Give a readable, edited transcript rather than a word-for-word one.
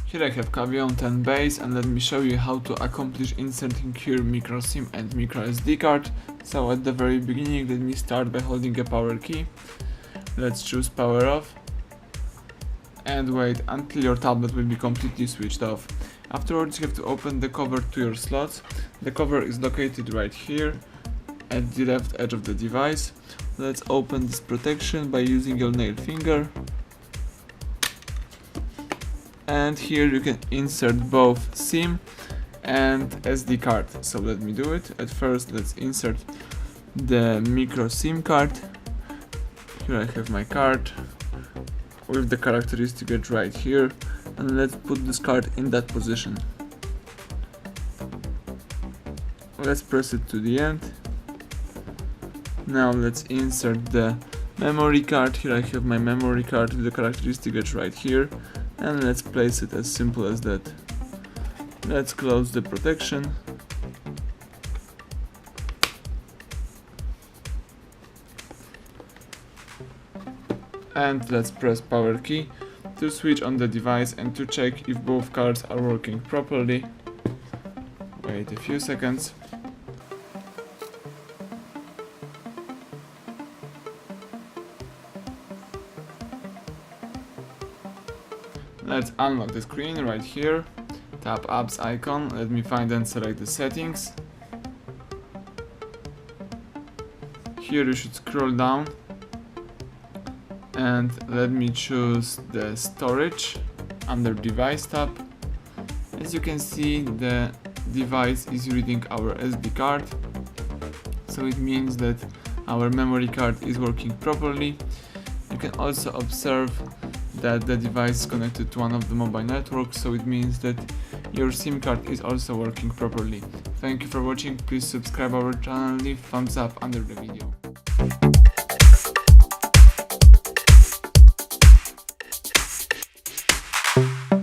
Here I have CAVION Base, and let me show you how to accomplish inserting here micro SIM and micro SD card. So at the very beginning, let me start by holding a power key. Let's choose power off and wait until your tablet will be completely switched off. Afterwards, you have to open the cover to your slots. The cover is located right here at the left edge of the device. Let's open this protection by using your nail finger. And here you can insert both SIM and SD card. So let me do it. At first, let's insert the micro SIM card. Here I have my card with the characteristic edge right here, and let's put this card in that position. Let's press it to the end. Now let's insert the memory card. Here I have my memory card with the characteristic edge right here, and let's place it as simple as that. Let's close the protection. And let's press power key to switch on the device and to check if both cards are working properly. Wait a few seconds. Let's unlock the screen right here. Tap apps icon. Let me find and select the settings. Here you should scroll down and let me choose the storage under device tab. As you can see, the device is reading our SD card, so it means that our memory card is working properly. You can also observe that the device is connected to one of the mobile networks, so it means that your SIM card is also working properly. Thank you for watching. Please subscribe our channel, leave thumbs up under the video.